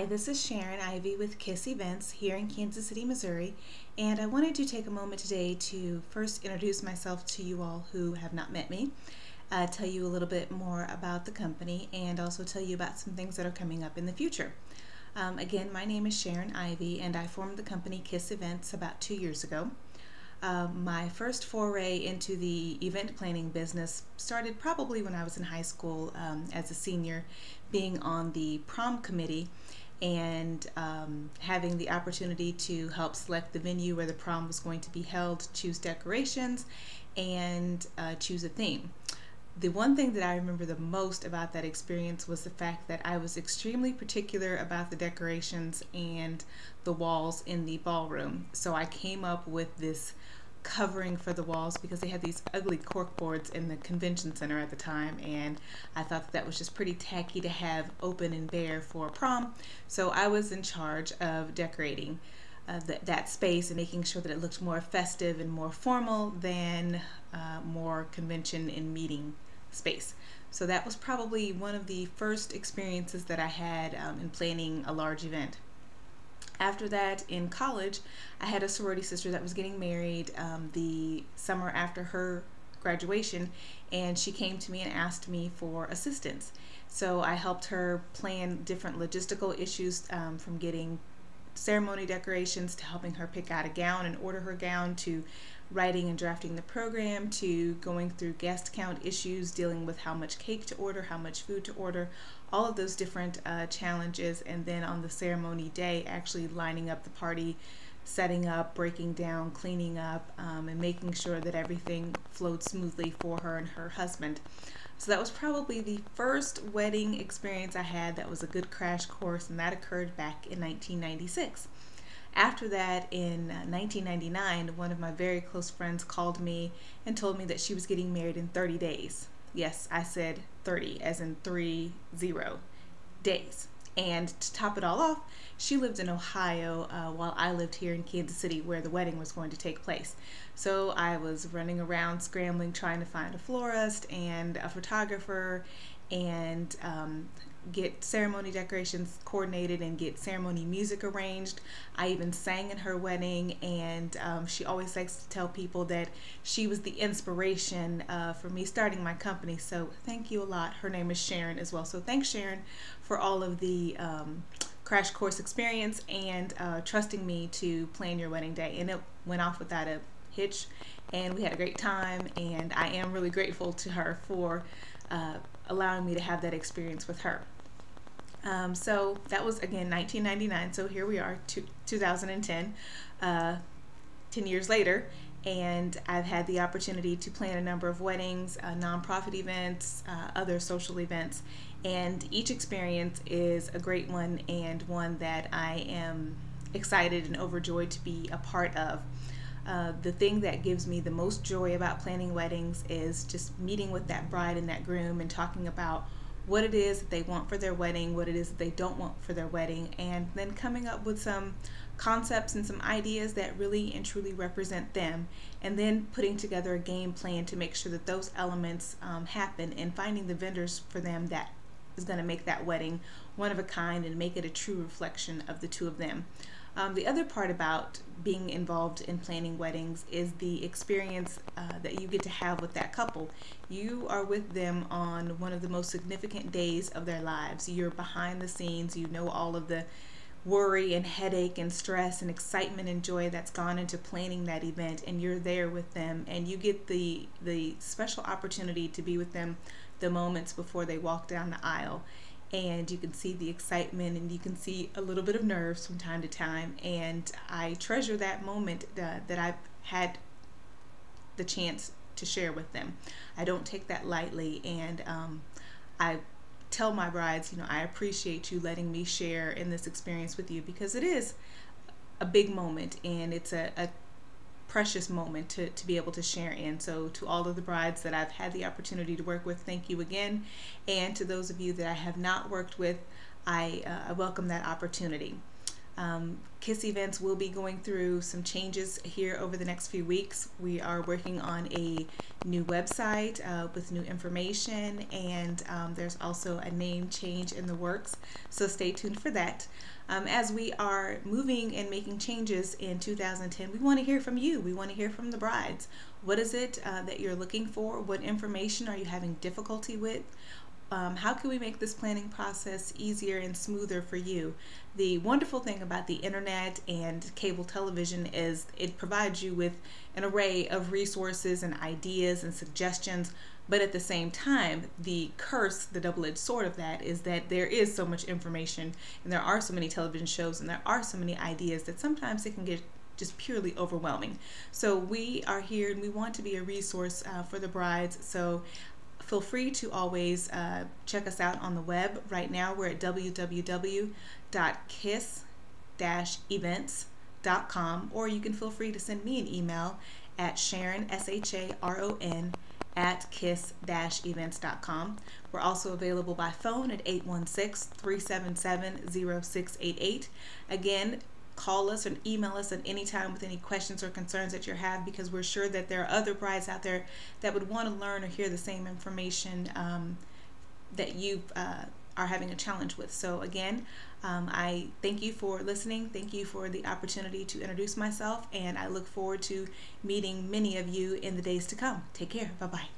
Hi, this is Sharon Ivy with KiSS Events here in Kansas City, Missouri, and I wanted to take a moment today to first introduce myself to you all who have not met me, tell you a little bit more about the company, and also tell you about some things that are coming up in the future. Again, my name is Sharon Ivy, and I formed the company KiSS Events about 2 years ago. My first foray into the event planning business started probably when I was in high school as a senior, being on the prom committee and having the opportunity to help select the venue where the prom was going to be held, choose decorations, and choose a theme. The one thing that I remember the most about that experience was the fact that I was extremely particular about the decorations and the walls in the ballroom. So I came up with this covering for the walls because they had these ugly cork boards in the convention center at the time, and I thought that was just pretty tacky to have open and bare for prom. So I was in charge of decorating that space and making sure that it looked more festive and more formal than more convention and meeting space. So that was probably one of the first experiences that I had in planning a large event. After that, in college, I had a sorority sister that was getting married the summer after her graduation, and she came to me and asked me for assistance. So I helped her plan different logistical issues, from getting ceremony decorations to helping her pick out a gown and order her gown, to writing and drafting the program, to going through guest count issues, dealing with how much cake to order, how much food to order, all of those different challenges. And then on the ceremony day, actually lining up the party, setting up, breaking down, cleaning up, and making sure that everything flowed smoothly for her and her husband. So that was probably the first wedding experience I had that was a good crash course, and that occurred back in 1996. After that, in 1999, one of my very close friends called me and told me that she was getting married in 30 days. Yes, I said 30, as in 30 days. And to top it all off, she lived in Ohio while I lived here in Kansas City, where the wedding was going to take place. So I was running around scrambling, trying to find a florist and a photographer, and get ceremony decorations coordinated and get ceremony music arranged. I even sang in her wedding, and she always likes to tell people that she was the inspiration for me starting my company. So thank you a lot. Her name is Sharon as well. So thanks, Sharon, for all of the crash course experience and trusting me to plan your wedding day. And it went off without a hitch, and we had a great time, and I am really grateful to her for allowing me to have that experience with her. So that was, again, 1999. So here we are, 2010, 10 years later, and I've had the opportunity to plan a number of weddings, nonprofit events, other social events, and each experience is a great one, and one that I am excited and overjoyed to be a part of. The thing that gives me the most joy about planning weddings is just meeting with that bride and that groom and talking about what it is that they want for their wedding, what it is that they don't want for their wedding, and then coming up with some concepts and some ideas that really and truly represent them, and then putting together a game plan to make sure that those elements happen, and finding the vendors for them that is going to make that wedding one of a kind and make it a true reflection of the two of them. The other part about being involved in planning weddings is the experience that you get to have with that couple. You are with them on one of the most significant days of their lives. You're behind the scenes. You know all of the worry and headache and stress and excitement and joy that's gone into planning that event, and you're there with them, and you get the special opportunity to be with them the moments before they walk down the aisle. And you can see the excitement, and you can see a little bit of nerves from time to time, and I treasure that moment that I've had the chance to share with them. I don't take that lightly, and I tell my brides, I appreciate you letting me share in this experience with you, because it is a big moment, and it's a precious moment to be able to share in. So to all of the brides that I've had the opportunity to work with, thank you again. And to those of you that I have not worked with, I welcome that opportunity. KiSS Events will be going through some changes here over the next few weeks. We are working on a new website with new information, and there's also a name change in the works, so stay tuned for that. As we are moving and making changes in 2010, we want to hear from you. We want to hear from the brides. What is it that you're looking for? What information are you having difficulty with? How can we make this planning process easier and smoother for you? The wonderful thing about the internet and cable television is it provides you with an array of resources and ideas and suggestions, but at the same time, the curse, the double-edged sword of that, is that there is so much information and there are so many television shows and there are so many ideas that sometimes it can get just purely overwhelming. So we are here and we want to be a resource for the brides. So feel free to always check us out on the web. Right now we're at www.kiss-events.com, or you can feel free to send me an email at Sharon, SHARON, at kiss-events.com. We're also available by phone at 816-377-0688. Again, call us or email us at any time with any questions or concerns that you have, because we're sure that there are other brides out there that would want to learn or hear the same information that you are having a challenge with. So again, I thank you for listening. Thank you for the opportunity to introduce myself, and I look forward to meeting many of you in the days to come. Take care. Bye-bye.